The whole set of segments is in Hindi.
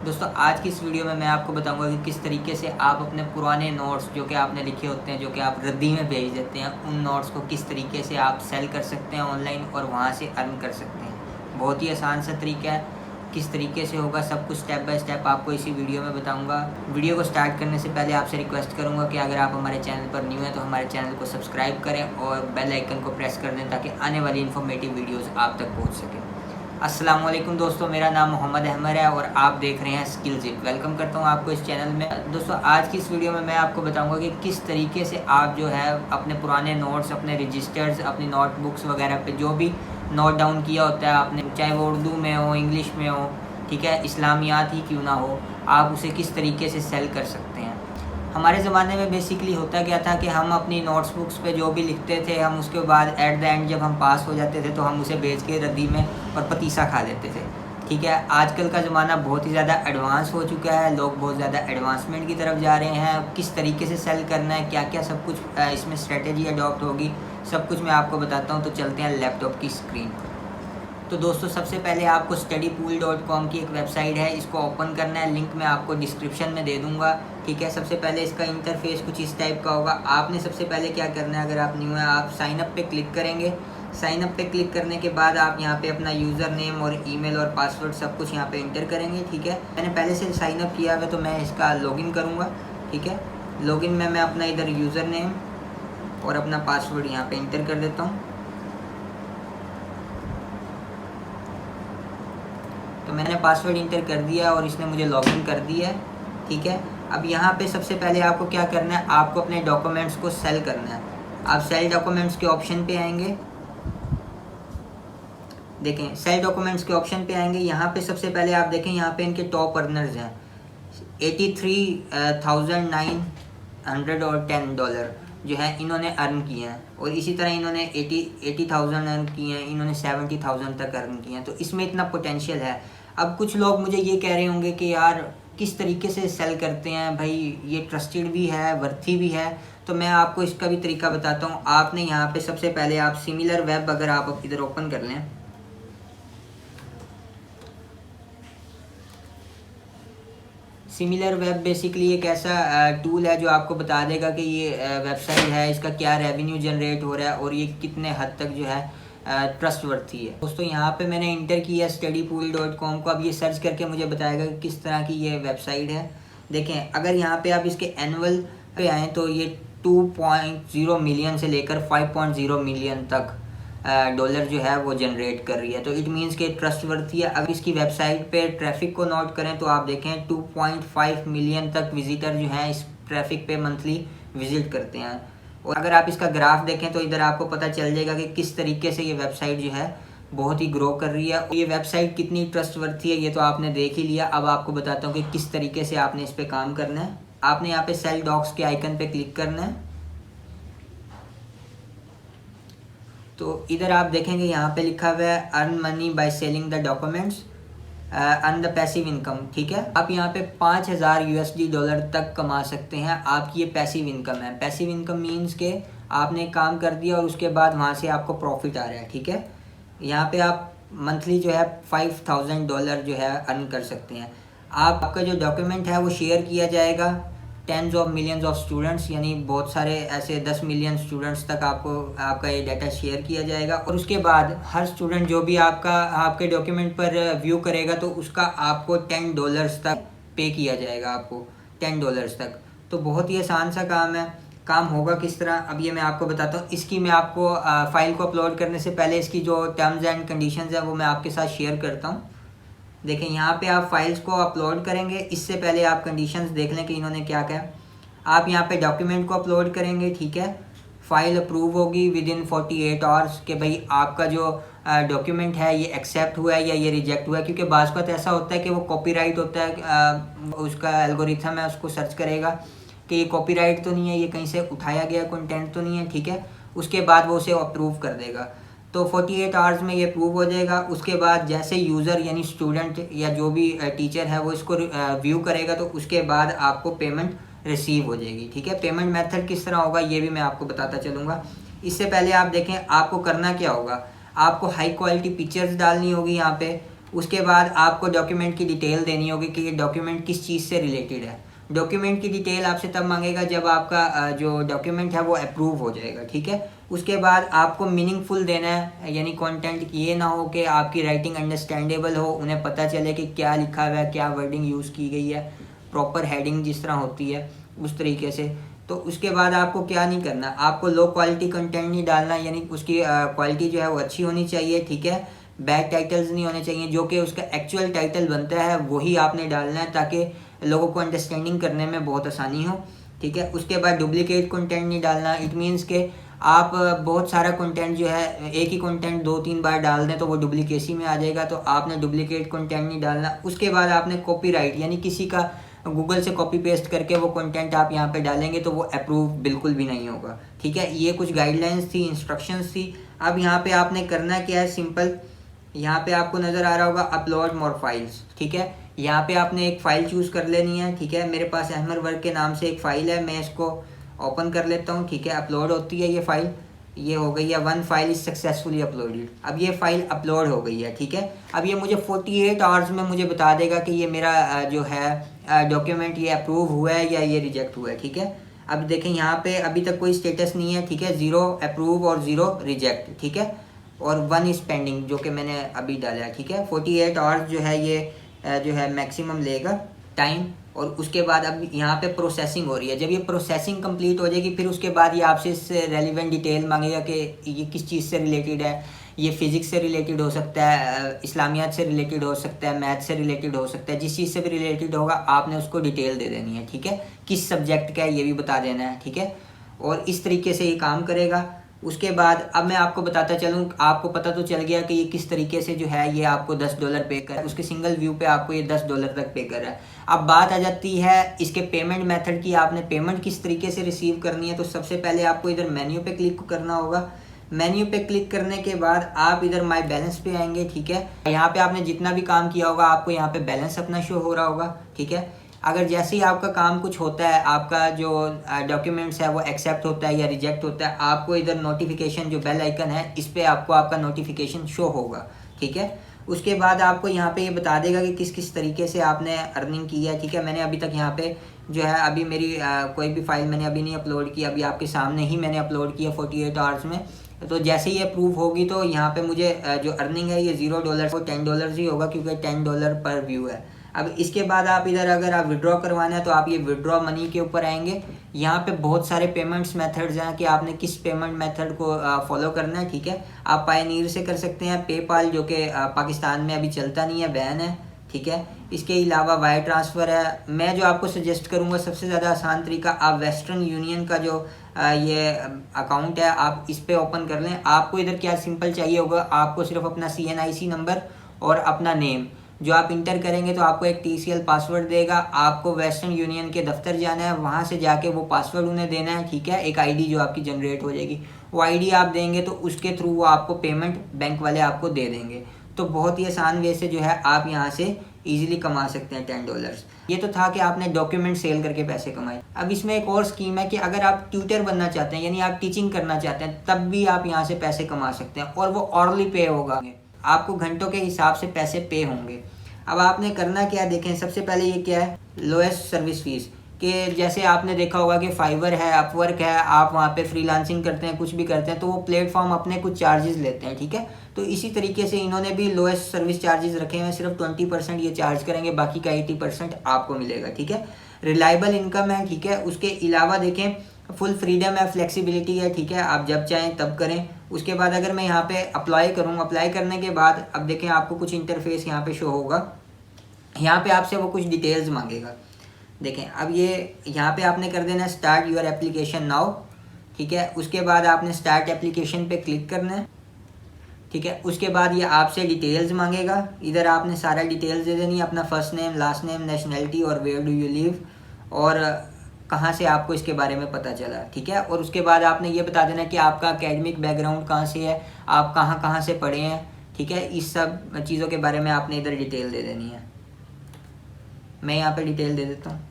दोस्तों आज की इस वीडियो में मैं आपको बताऊंगा कि किस तरीके से आप अपने पुराने नोट्स जो कि आपने लिखे होते हैं, जो कि आप रद्दी में भेज देते हैं, उन नोट्स को किस तरीके से आप सेल कर सकते हैं ऑनलाइन और वहां से अर्न कर सकते हैं। बहुत ही आसान सा तरीका है। किस तरीके से होगा सब कुछ स्टेप बाय स्टेप आपको इसी वीडियो में बताऊंगा। वीडियो को स्टार्ट करने से पहले आपसे रिक्वेस्ट करूंगा कि अगर आप हमारे चैनल पर न्यू हैं तो हमारे चैनल को सब्सक्राइब करें और बेल आइकन को प्रेस कर दें ताकि आने वाली इन्फॉर्मेटिव वीडियोज़ आप तक पहुँच सकें। अस्सलाम वालेकुम दोस्तों, मेरा नाम मोहम्मद अहमद है और आप देख रहे हैं स्किलजिट। वेलकम करता हूं आपको इस चैनल में। दोस्तों आज की इस वीडियो में मैं आपको बताऊंगा कि किस तरीके से आप जो है अपने पुराने नोट्स, अपने रजिस्टर्स, अपनी नोटबुक्स वगैरह पे जो भी नोट डाउन किया होता है आपने, चाहे वो उर्दू में हो, इंग्लिश में हो, ठीक है, इस्लामियात ही क्यों ना हो, आप उसे किस तरीके से सेल कर सकते हैं। हमारे ज़माने में बेसिकली होता क्या था कि हम अपनी नोट्स बुक्स पे जो भी लिखते थे, हम उसके बाद एट द एंड जब हम पास हो जाते थे तो हम उसे बेच के रद्दी में और पतीसा खा लेते थे। ठीक है, आजकल का ज़माना बहुत ही ज़्यादा एडवांस हो चुका है, लोग बहुत ज़्यादा एडवांसमेंट की तरफ जा रहे हैं। किस तरीके से सेल करना है, क्या क्या सब कुछ इसमें स्ट्रेटेजी अडॉप्ट होगी, सब कुछ मैं आपको बताता हूँ। तो चलते हैं लैपटॉप की स्क्रीन पर। तो दोस्तों सबसे पहले आपको studypool.com की एक वेबसाइट है, इसको ओपन करना है। लिंक मैं आपको डिस्क्रिप्शन में दे दूंगा। ठीक है, सबसे पहले इसका इंटरफेस कुछ इस टाइप का होगा। आपने सबसे पहले क्या करना है, अगर आप न्यू है आप साइन अप पे क्लिक करेंगे। साइन अप पे क्लिक करने के बाद आप यहाँ पे अपना यूज़र नेम और ईमेल और पासवर्ड सब कुछ यहाँ पे इंटर करेंगे। ठीक है, मैंने पहले से साइन अप किया हुआ है तो मैं इसका लॉगिन करूँगा। ठीक है, लॉगिन में मैं अपना इधर यूज़र नेम और अपना पासवर्ड यहाँ पे इंटर कर देता हूँ। तो मैंने पासवर्ड इंटर कर दिया और इसने मुझे लॉगिन कर दिया है। ठीक है, अब यहाँ पे सबसे पहले आपको क्या करना है, आपको अपने डॉक्यूमेंट्स को सेल करना है। आप सेल डॉक्यूमेंट्स के ऑप्शन पे आएंगे। देखें, सेल डॉक्यूमेंट्स के ऑप्शन पे आएंगे। यहाँ पे सबसे पहले आप देखें, यहाँ पे इनके टॉप अर्नर्स हैं $83,910 जो है इन्होंने अर्न किए हैं, और इसी तरह इन्होंने 80,000 अर्न किए हैं, इन्होंने 70,000 तक अर्न किए हैं। तो इसमें इतना पोटेंशियल है। अब कुछ लोग मुझे ये कह रहे होंगे कि यार किस तरीके से सेल करते हैं भाई, ये ट्रस्टेड भी है, वर्थी भी है। तो मैं आपको इसका भी तरीका बताता हूँ। आपने यहाँ पे सबसे पहले आप सिमिलर वेब अगर आप इधर ओपन कर लें, सिमिलर वेब बेसिकली एक ऐसा टूल है जो आपको बता देगा कि ये वेबसाइट है, इसका क्या रेवेन्यू जनरेट हो रहा है और ये कितने हद तक जो है ट्रस्ट वर्थी है। दोस्तों यहाँ पे मैंने इंटर किया studypool.com को। अब ये सर्च करके मुझे बताएगा कि किस तरह की ये वेबसाइट है। देखें, अगर यहाँ पे आप इसके एनुअल पे आएँ तो ये 2.0 मिलियन से लेकर 5.0 मिलियन तक डॉलर जो है वो जनरेट कर रही है। तो इट मीन्स कि ट्रस्टवर्थी है। अगर इसकी वेबसाइट पे ट्रैफिक को नोट करें तो आप देखें 2.5 मिलियन तक विजिटर जो हैं इस ट्रैफिक पे मंथली विजिट करते हैं। और अगर आप इसका ग्राफ देखें तो इधर आपको पता चल जाएगा कि किस तरीके से ये वेबसाइट जो है बहुत ही ग्रो कर रही है। ये वेबसाइट कितनी ट्रस्टवर्थी है ये तो आपने देख ही लिया। अब आपको बताता हूँ कि किस तरीके से आपने इस पर काम करना है। आपने यहाँ पे सेल डॉक्स के आइकन पे क्लिक करना है। तो इधर आप देखेंगे यहाँ पे लिखा हुआ है earn money by selling the documents, earn the passive income. ठीक है, आप यहाँ पे $5,000 तक कमा सकते हैं। आपकी ये पैसिव इनकम है। पैसिव इनकम मीन्स के आपने काम कर दिया और उसके बाद वहाँ से आपको प्रॉफिट आ रहा है। ठीक है, यहाँ पे आप मंथली जो है $5,000 जो है अर्न कर सकते हैं। आपका जो डॉक्यूमेंट है वो शेयर किया जाएगा tens of millions of students, यानी बहुत सारे ऐसे 10 मिलियन स्टूडेंट्स तक आपका ये डाटा शेयर किया जाएगा। और उसके बाद हर स्टूडेंट जो भी आपके डॉक्यूमेंट पर व्यू करेगा तो उसका आपको $10 तक पे किया जाएगा, आपको $10 तक। तो बहुत ही आसान सा काम है। काम होगा किस तरह, अब ये मैं आपको बताता हूँ। इसकी मैं आपको फाइल को अपलोड करने से पहले इसकी जो टर्म्स एंड कंडीशंस है वो मैं आपके साथ शेयर करता हूँ। देखें, यहाँ पे आप फाइल्स को अपलोड करेंगे, इससे पहले आप कंडीशंस देख लें कि इन्होंने क्या कहा। आप यहाँ पे डॉक्यूमेंट को अपलोड करेंगे। ठीक है, फाइल अप्रूव होगी विद इन 48 आवर्स कि भाई आपका जो डॉक्यूमेंट है ये एक्सेप्ट हुआ है या ये रिजेक्ट हुआ है। क्योंकि बाज़ बात ऐसा होता है कि वो कॉपीराइट होता है, उसका एल्गोरिथम है उसको सर्च करेगा कि ये कॉपीराइट तो नहीं है, ये कहीं से उठाया गया कंटेंट तो नहीं है। ठीक है, उसके बाद वो उसे अप्रूव कर देगा। तो 48 आवर्स में ये प्रूव हो जाएगा। उसके बाद जैसे यूज़र यानी स्टूडेंट या जो भी टीचर है वो इसको व्यू करेगा तो उसके बाद आपको पेमेंट रिसीव हो जाएगी। ठीक है, पेमेंट मेथड किस तरह होगा ये भी मैं आपको बताता चलूँगा। इससे पहले आप देखें आपको करना क्या होगा। आपको हाई क्वालिटी पिक्चर्स डालनी होगी यहाँ पे, उसके बाद आपको डॉक्यूमेंट की डिटेल देनी होगी कि ये डॉक्यूमेंट किस चीज़ से रिलेटेड है। डॉक्यूमेंट की डिटेल आपसे तब मांगेगा जब आपका जो डॉक्यूमेंट है वो अप्रूव हो जाएगा, ठीक है। उसके बाद आपको मीनिंगफुल देना है, यानी कंटेंट ये ना हो कि आपकी राइटिंग अंडरस्टैंडेबल हो, उन्हें पता चले कि क्या लिखा हुआ है, क्या वर्डिंग यूज़ की गई है, प्रॉपर हेडिंग जिस तरह होती है उस तरीके से। तो उसके बाद आपको क्या नहीं करना, आपको लो क्वालिटी कंटेंट नहीं डालना, यानी उसकी क्वालिटी जो है वो अच्छी होनी चाहिए, ठीक है। बैड टाइटल्स नहीं होने चाहिए, जो कि उसका एक्चुअल टाइटल बनता है वही आपने डालना है ताकि लोगों को अंडरस्टैंडिंग करने में बहुत आसानी हो, ठीक है। उसके बाद डुप्लीकेट कंटेंट नहीं डालना। इट मीन्स के आप बहुत सारा कंटेंट जो है, एक ही कंटेंट 2-3 बार डाल दें तो वो डुप्लीकेसी में आ जाएगा, तो आपने डुप्लीकेट कंटेंट नहीं डालना। उसके बाद आपने कॉपीराइट, यानी किसी का गूगल से कॉपी पेस्ट करके वो कंटेंट आप यहाँ पे डालेंगे तो वो अप्रूव बिल्कुल भी नहीं होगा, ठीक है। ये कुछ गाइडलाइंस थी, इंस्ट्रक्शंस थी। अब यहाँ पे आपने करना क्या है, सिंपल, यहाँ पे आपको नज़र आ रहा होगा अपलोड मोर फाइल्स, ठीक है। यहाँ पे आपने एक फ़ाइल चूज़ कर लेनी है, ठीक है। मेरे पास अहमर वर्क के नाम से एक फ़ाइल है, मैं इसको ओपन कर लेता हूँ, ठीक है। अपलोड होती है ये फ़ाइल, ये हो गई है, 1 फाइल इज़ सक्सेसफुली अपलोडेड। अब ये फ़ाइल अपलोड हो गई है, ठीक है। अब ये मुझे 48 आवर्स में मुझे बता देगा कि ये मेरा जो है डॉक्यूमेंट ये अप्रूव हुआ है या ये रिजेक्ट हुआ है, ठीक है। अब देखें यहाँ पे अभी तक कोई स्टेटस नहीं है, ठीक है। 0 अप्रूव और 0 रिजेक्ट, ठीक है। और 1 इज़ पेंडिंग जो कि मैंने अभी डाला है, ठीक है। 48 आवर्स जो है ये जो है मैक्सिमम लेगा टाइम। और उसके बाद अब यहाँ पे प्रोसेसिंग हो रही है। जब ये प्रोसेसिंग कंप्लीट हो जाएगी फिर उसके बाद ये आपसे इससे रेलिवेंट डिटेल मांगेगा कि ये किस चीज़ से रिलेटेड है। ये फिज़िक्स से रिलेटेड हो सकता है, इस्लामियात से रिलेटेड हो सकता है, मैथ से रिलेटेड हो सकता है, जिस चीज़ से भी रिलेटेड होगा आपने उसको डिटेल दे देनी है, ठीक है। किस सब्जेक्ट का है ये भी बता देना है, ठीक है। और इस तरीके से ये काम करेगा। उसके बाद अब मैं आपको बताता चलूँ, आपको पता तो चल गया कि ये किस तरीके से जो है ये आपको $10 पे कर, उसके सिंगल व्यू पे आपको ये $10 तक पे कर रहा है। अब बात आ जाती है इसके पेमेंट मेथड की, आपने पेमेंट किस तरीके से रिसीव करनी है। तो सबसे पहले आपको इधर मेन्यू पे क्लिक करना होगा। मेन्यू पे क्लिक करने के बाद आप इधर माई बैलेंस पे आएंगे, ठीक है। यहाँ पे आपने जितना भी काम किया होगा आपको यहाँ पे बैलेंस अपना शो हो रहा होगा, ठीक है। अगर जैसे ही आपका काम कुछ होता है, आपका जो डॉक्यूमेंट्स है वो एक्सेप्ट होता है या रिजेक्ट होता है, आपको इधर नोटिफिकेशन जो बेल आइकन है इस पर आपको आपका नोटिफिकेशन शो होगा, ठीक है। उसके बाद आपको यहाँ पे ये बता देगा कि किस किस तरीके से आपने अर्निंग की है, ठीक है। मैंने अभी तक यहाँ पे जो है अभी मेरी कोई भी फाइल मैंने अभी नहीं अपलोड की, अभी आपके सामने ही मैंने अपलोड किया 48 आवर्स में। तो जैसे ही ये अप्रूव होगी तो यहाँ पे मुझे जो अर्निंग है ये $0 को $10 ही होगा, क्योंकि $10 पर व्यू है। अब इसके बाद आप इधर अगर आप विड्रॉ करवाना है तो आप ये विड्रॉ मनी के ऊपर आएंगे। यहाँ पे बहुत सारे पेमेंट्स मेथड्स हैं कि आपने किस पेमेंट मेथड को फॉलो करना है, ठीक है। आप पायनीर से कर सकते हैं, पेपाल जो कि पाकिस्तान में अभी चलता नहीं है, बैन है, ठीक है। इसके अलावा वायर ट्रांसफ़र है। मैं जो आपको सजेस्ट करूँगा सबसे ज़्यादा आसान तरीका, आप वेस्टर्न यूनियन का जो ये अकाउंट है आप इस पर ओपन कर लें। आपको इधर क्या सिंपल चाहिए होगा, आपको सिर्फ अपना CNIC नंबर और अपना नेम जो आप इंटर करेंगे तो आपको एक TCL पासवर्ड देगा। आपको वेस्टर्न यूनियन के दफ्तर जाना है, वहाँ से जाके वो पासवर्ड उन्हें देना है, ठीक है। एक ID जो आपकी जनरेट हो जाएगी, वो ID आप देंगे तो उसके थ्रू वो आपको पेमेंट बैंक वाले आपको दे देंगे। तो बहुत ही आसान वे से जो है आप यहाँ से इजीली कमा सकते हैं $10। ये तो था कि आपने डॉक्यूमेंट सेल करके पैसे कमाए। अब इसमें एक और स्कीम है कि अगर आप ट्यूटर बनना चाहते हैं, यानी आप टीचिंग करना चाहते हैं, तब भी आप यहाँ से पैसे कमा सकते हैं और वो ऑर्ली पे होगा, आपको घंटों के हिसाब से पैसे पे होंगे। अब आपने करना क्या है, देखें सबसे पहले ये क्या है, लोएस्ट सर्विस फीस, कि जैसे आपने देखा होगा कि फाइवर है, अपवर्क है, आप वहाँ पे फ्रीलांसिंग करते हैं, कुछ भी करते हैं तो वो प्लेटफॉर्म अपने कुछ चार्जेस लेते हैं, ठीक है। तो इसी तरीके से इन्होंने भी लोएस्ट सर्विस चार्जेस रखे हुए हैं, सिर्फ 20% ये चार्ज करेंगे, बाकी का 80% आपको मिलेगा, ठीक है। रिलायबल इनकम है, ठीक है। उसके अलावा देखें फुल फ्रीडम है, फ्लेक्सिबिलिटी है, ठीक है, आप जब चाहें तब करें। उसके बाद अगर मैं यहाँ पे अप्लाई करूँ, अप्लाई करने के बाद अब देखें आपको कुछ इंटरफेस यहाँ पे शो होगा। यहाँ पे आपसे वो कुछ डिटेल्स मांगेगा। देखें अब ये यहाँ पे आपने कर देना है स्टार्ट योर एप्लीकेशन नाउ, ठीक है। उसके बाद आपने स्टार्ट एप्लीकेशन पे क्लिक करना है, ठीक है। उसके बाद ये आपसे डिटेल्स मांगेगा, इधर आपने सारा डिटेल्स दे देनी है, अपना first name, last name, nationality और वेयर डू यू लिव और कहाँ से आपको इसके बारे में पता चला, ठीक है। और उसके बाद आपने ये बता देना कि आपका एकेडमिक बैकग्राउंड कहाँ से है, आप कहाँ कहाँ से पढ़े हैं, ठीक है। इस सब चीज़ों के बारे में आपने इधर डिटेल दे देनी है। मैं यहाँ पे डिटेल दे देता हूँ।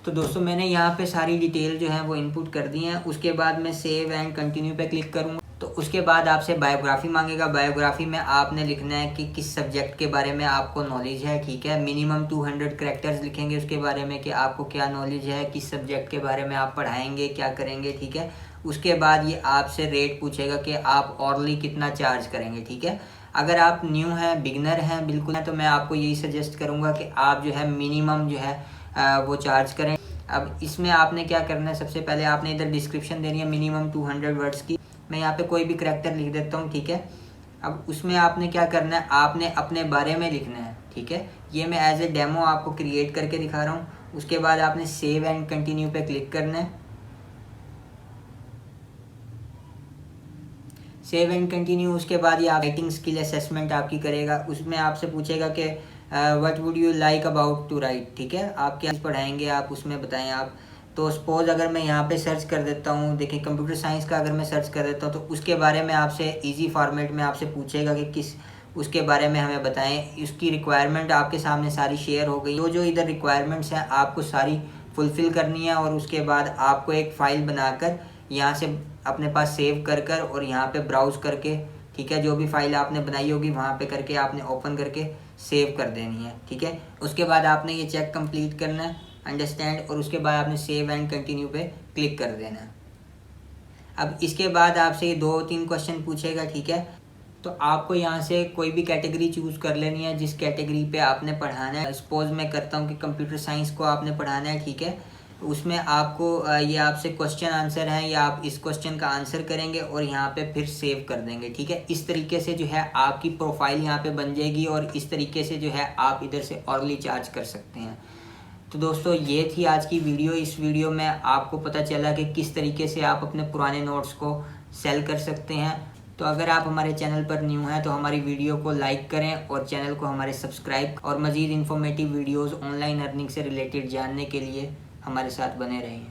तो दोस्तों मैंने यहाँ पे सारी डिटेल जो है वो इनपुट कर दी हैं। उसके बाद मैं सेव एंड कंटिन्यू पे क्लिक करूँगा तो उसके बाद आपसे बायोग्राफी मांगेगा। बायोग्राफी में आपने लिखना है कि किस सब्जेक्ट के बारे में आपको नॉलेज है, ठीक है। मिनिमम 200 कैरेक्टर्स लिखेंगे उसके बारे में कि आपको क्या नॉलेज है, किस सब्जेक्ट के बारे में आप पढ़ाएंगे, क्या करेंगे, ठीक है। उसके बाद ये आपसे रेट पूछेगा कि आप ऑरली कितना चार्ज करेंगे, ठीक है। अगर आप न्यू हैं, बिगनर हैं बिल्कुल हैं, तो मैं आपको यही सजेस्ट करूँगा कि आप जो है मिनिमम जो है वो चार्ज करें। अब इसमें आपने क्या करना है, सबसे पहले आपने इधर डिस्क्रिप्शन देनी है मिनिमम 200 वर्ड्स की। मैं यहाँ पे कोई भी करैक्टर लिख देता हूँ, ठीक है। अब उसमें आपने क्या करना है, आपने अपने बारे में लिखना है, ठीक है। ये मैं एज ए डेमो आपको क्रिएट करके दिखा रहा हूँ। उसके बाद आपने सेव एंड कंटिन्यू पे क्लिक करना है। सेव एंड कंटिन्यू, उसके बाद ये राइटिंग स्किल असेसमेंट आपकी करेगा। उसमें आपसे पूछेगा कि what would you like about to write, ठीक है। आप क्या पढ़ाएंगे, आप उसमें बताएं आप। तो सपोज अगर मैं यहाँ पे सर्च कर देता हूँ, देखिए कंप्यूटर साइंस का अगर मैं सर्च कर देता हूँ तो उसके बारे में आपसे इजी फॉर्मेट में आपसे पूछेगा कि किस उसके बारे में हमें बताएं। उसकी रिक्वायरमेंट आपके सामने सारी शेयर हो गई। जो इधर रिक्वायरमेंट्स हैं आपको सारी फुलफ़िल करनी है, और उसके बाद आपको एक फ़ाइल बनाकर यहाँ से अपने पास सेव कर कर और यहाँ पे ब्राउज़ करके, ठीक है, जो भी फाइल आपने बनाई होगी वहाँ पे करके आपने ओपन करके सेव कर देनी है, ठीक है। उसके बाद आपने ये चेक कंप्लीट करना है, अंडरस्टैंड, और उसके बाद आपने सेव एंड कंटिन्यू पे क्लिक कर देना है। अब इसके बाद आपसे ये 2-3 क्वेश्चन पूछेगा, ठीक है। तो आपको यहाँ से कोई भी कैटेगरी चूज़ कर लेनी है जिस कैटेगरी पे आपने पढ़ाना है। सपोज मैं करता हूँ कि कंप्यूटर साइंस को आपने पढ़ाना है, ठीक है। उसमें आपको ये आपसे क्वेश्चन आंसर है, या आप इस क्वेश्चन का आंसर करेंगे और यहाँ पे फिर सेव कर देंगे, ठीक है। इस तरीके से जो है आपकी प्रोफाइल यहाँ पे बन जाएगी, और इस तरीके से जो है आप इधर से अर्ली चार्ज कर सकते हैं। तो दोस्तों ये थी आज की वीडियो। इस वीडियो में आपको पता चला कि किस तरीके से आप अपने पुराने नोट्स को सेल कर सकते हैं। तो अगर आप हमारे चैनल पर न्यू हैं तो हमारी वीडियो को लाइक करें और चैनल को हमारे सब्सक्राइब, और मज़ीद इन्फॉर्मेटिव वीडियोस ऑनलाइन अर्निंग से रिलेटेड जानने के लिए हमारे साथ बने रहें।